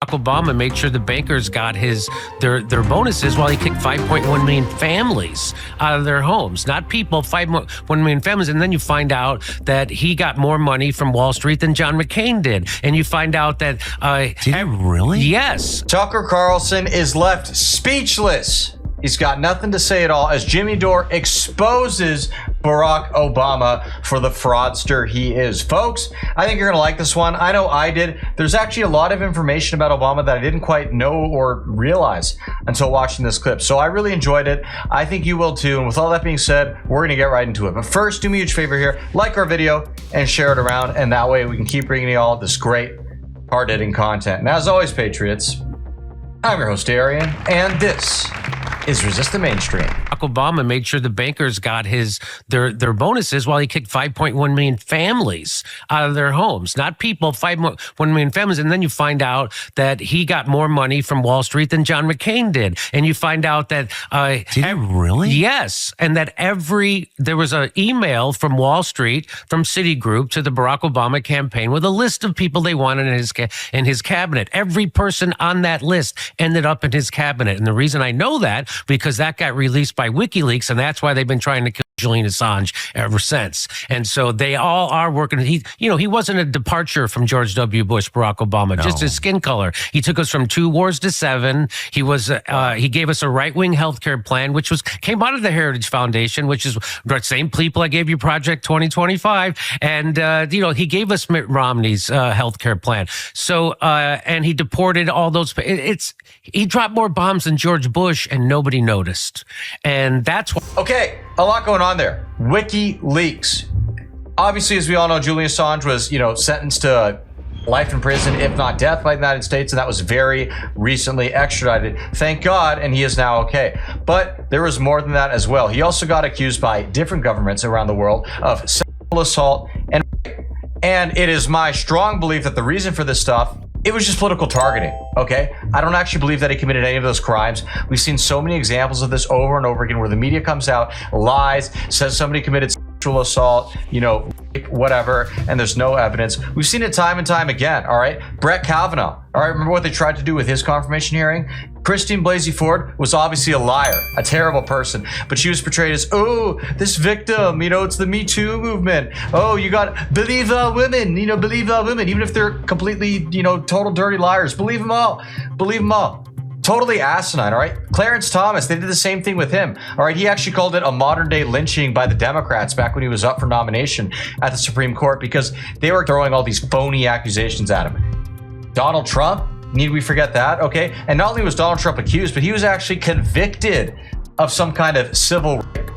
Obama made sure the bankers got their bonuses while he kicked 5.1 million families out of their homes. Not people, 5.1 million families. And then you find out that he got more money from Wall Street than John McCain did. And you find out that... Did he really? Yes. Tucker Carlson is left speechless. He's got nothing to say at all as Jimmy Dore exposes Barack Obama for the fraudster he is. Folks, I think you're going to like this one. I know I did. There's actually a lot of information about Obama that I didn't quite know or realize until watching this clip. So I really enjoyed it. I think you will too. And with all that being said, we're going to get right into it. But first, do me a huge favor here. Like our video and share it around. And that way we can keep bringing you all this great, hard-hitting content. And as always, Patriots, I'm your host, Arian, and this is Resist the Mainstream. Obama made sure the bankers got their bonuses while he kicked 5.1 million families out of their homes. Not people, 5.1 million families. And then you find out that he got more money from Wall Street than John McCain did. And you find out that... Did he really? Yes. And that there was an email from Wall Street, from Citigroup to the Barack Obama campaign with a list of people they wanted in his cabinet. Every person on that list ended up in his cabinet. And the reason I know that, because that got released by Wikileaks, and that's why they've been trying to kill Julian Assange ever since. And so they all are working. He wasn't a departure from George W. Bush, Barack Obama, just his skin color. He took us from 2 wars to 7. He gave us a right-wing healthcare plan, which came out of the Heritage Foundation, which is the same people I gave you Project 2025. And, he gave us Mitt Romney's healthcare plan. So, and he deported all those. He dropped more bombs than George Bush, and nobody noticed. And that's why. Okay, a lot going on there. Wikileaks. Obviously, as we all know, Julian Assange was, sentenced to life in prison, if not death, by the United States, and that was very recently extradited. Thank God, and he is now okay. But there was more than that as well. He also got accused by different governments around the world of sexual assault and rape. And it is my strong belief that the reason for this stuff, it was just political targeting, okay? I don't actually believe that he committed any of those crimes. We've seen so many examples of this over and over again where the media comes out, lies, says somebody committed sexual assault, rape, whatever, and there's no evidence. We've seen it time and time again, all right? Brett Kavanaugh, all right? Remember what they tried to do with his confirmation hearing? Christine Blasey Ford was obviously a liar, a terrible person, but she was portrayed as, this victim, it's the Me Too movement. Oh, you got believe all women, believe all women, even if they're completely, total dirty liars. Believe them all. Believe them all. Totally asinine, all right? Clarence Thomas, they did the same thing with him, all right? He actually called it a modern-day lynching by the Democrats back when he was up for nomination at the Supreme Court because they were throwing all these phony accusations at him. Donald Trump, need we forget that, okay? And not only was Donald Trump accused, but he was actually convicted of some kind of civil rape.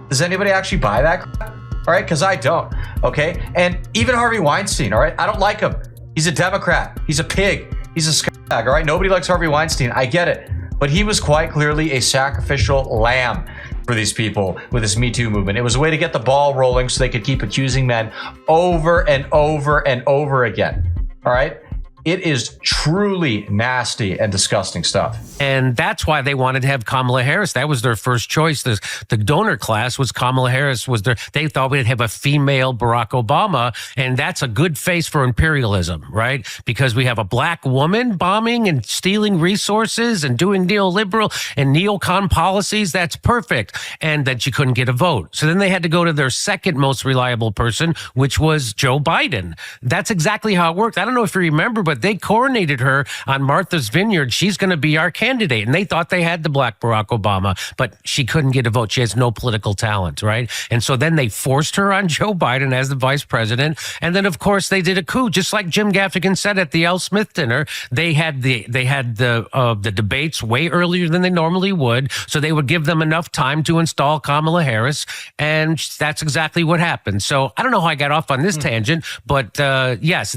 Does anybody actually buy that crap? All right, because I don't, okay? And even Harvey Weinstein, all right? I don't like him. He's a Democrat. He's a pig. He's a scumbag, all right? Nobody likes Harvey Weinstein. I get it. But he was quite clearly a sacrificial lamb for these people with this Me Too movement. It was a way to get the ball rolling so they could keep accusing men over and over and over again, all right? It is truly nasty and disgusting stuff. And that's why they wanted to have Kamala Harris. That was their first choice. The donor class was Kamala Harris. They thought we'd have a female Barack Obama. And that's a good face for imperialism, right? Because we have a black woman bombing and stealing resources and doing neoliberal and neocon policies. That's perfect. And that you couldn't get a vote. So then they had to go to their second most reliable person, which was Joe Biden. That's exactly how it worked. I don't know if you remember, but they coronated her on Martha's Vineyard. She's going to be our candidate. And they thought they had the black Barack Obama, but she couldn't get a vote. She has no political talent, right? And so then they forced her on Joe Biden as the vice president. And then, of course, they did a coup, just like Jim Gaffigan said at the L. Smith dinner. They had the debates way earlier than they normally would, so they would give them enough time to install Kamala Harris. And that's exactly what happened. So I don't know how I got off on this tangent, but yes,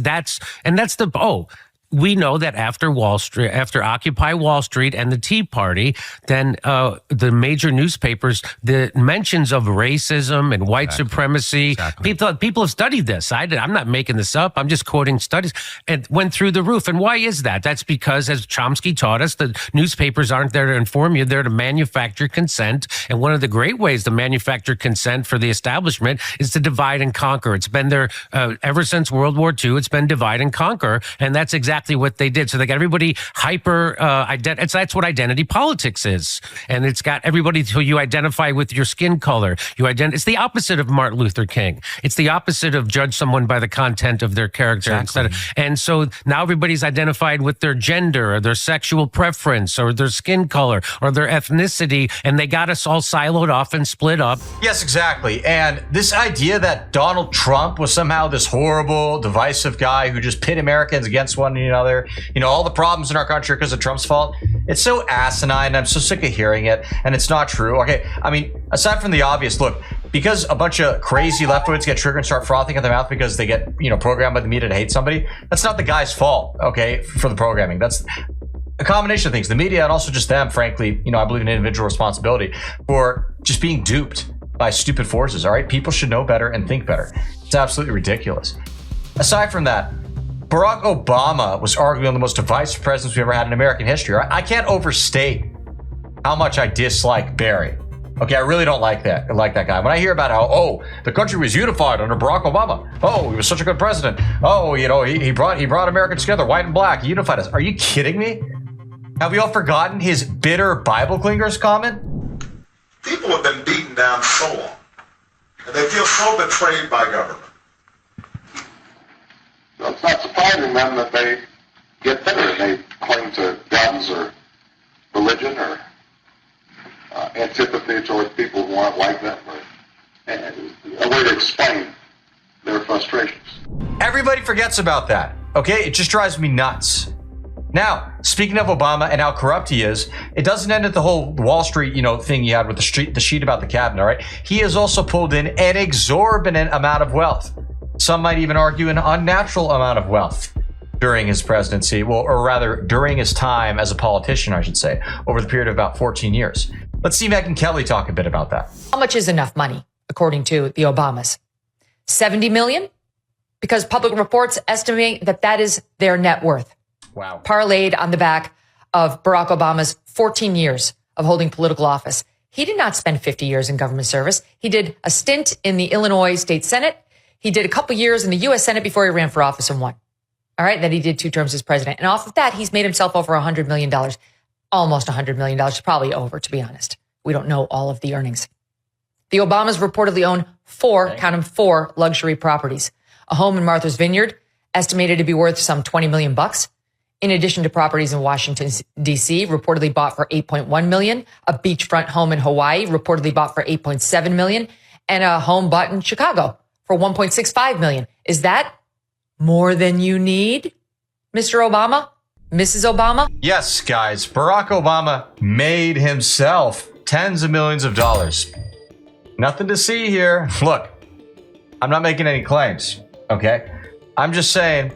we know that after Occupy Wall Street and the Tea Party, then the major newspapers, the mentions of racism and white supremacy, people have studied this. I'm not making this up. I'm just quoting studies, and went through the roof. And why is that? That's because, as Chomsky taught us, the newspapers aren't there to inform you. They're to manufacture consent. And one of the great ways to manufacture consent for the establishment is to divide and conquer. It's been there ever since World War II. It's been divide and conquer. And that's exactly exactly what they did. So they got everybody hyper, that's what identity politics is. And it's got everybody who you identify with your skin color. It's the opposite of Martin Luther King. It's the opposite of judge someone by the content of their character. And so now everybody's identified with their gender or their sexual preference or their skin color or their ethnicity. And they got us all siloed off and split up. Yes, exactly. And this idea that Donald Trump was somehow this horrible, divisive guy who just pit Americans against one another, all the problems in our country because of Trump's fault, it's so asinine. I'm so sick of hearing it. And it's not true. Okay. I mean, aside from the obvious, look, because a bunch of crazy leftwoods get triggered and start frothing at their mouth because they get, programmed by the media to hate somebody, that's not the guy's fault, okay, for the programming. That's a combination of things. The media and also just them, frankly, I believe in individual responsibility for just being duped by stupid forces, all right? People should know better and think better. It's absolutely ridiculous. Aside from that, Barack Obama was arguably one of the most divisive presidents we ever had in American history. Right? I can't overstate how much I dislike Barry. Okay, I really don't like that. I like that guy. When I hear about how, the country was unified under Barack Obama. Oh, he was such a good president. Oh, he brought Americans together, white and black. He unified us. Are you kidding me? Have we all forgotten his bitter Bible clingers comment? People have been beaten down so long, and they feel so betrayed by government. Well, it's not surprising then that they get bitter and they cling to guns or religion or antipathy towards people who aren't like them, or a way to explain their frustrations. Everybody forgets about that, okay? It just drives me nuts. Now, speaking of Obama and how corrupt he is, it doesn't end at the whole Wall Street, thing he had with the sheet about the cabinet, right? He has also pulled in an exorbitant amount of wealth. Some might even argue an unnatural amount of wealth during his presidency, or rather during his time as a politician, I should say, over the period of about 14 years. Let's see Megyn Kelly talk a bit about that. How much is enough money, according to the Obamas? 70 million? Because public reports estimate that is their net worth. Wow. Parlayed on the back of Barack Obama's 14 years of holding political office. He did not spend 50 years in government service. He did a stint in the Illinois State Senate. He did a couple years in the U.S. Senate before he ran for office and won. All right. Then he did 2 terms as president. And off of that, he's made himself over $100 million, almost $100 million, probably over, to be honest. We don't know all of the earnings. The Obamas reportedly own 4 luxury properties. A home in Martha's Vineyard, estimated to be worth some $20 million bucks. In addition to properties in Washington, D.C., reportedly bought for $8.1 million, a beachfront home in Hawaii, reportedly bought for $8.7 million, and a home bought in Chicago for $1.65 million. Is that more than you need, Mr. Obama? Mrs. Obama? Yes, guys, Barack Obama made himself tens of millions of dollars. Nothing to see here. Look, I'm not making any claims, okay? I'm just saying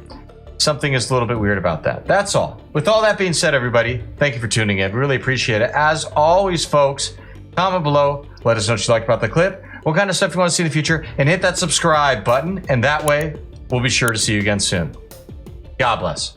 something is a little bit weird about that. That's all. With all that being said, everybody, thank you for tuning in. We really appreciate it. As always, folks, comment below. Let us know what you liked about the clip, what kind of stuff you want to see in the future, and hit that subscribe button. And that way, we'll be sure to see you again soon. God bless.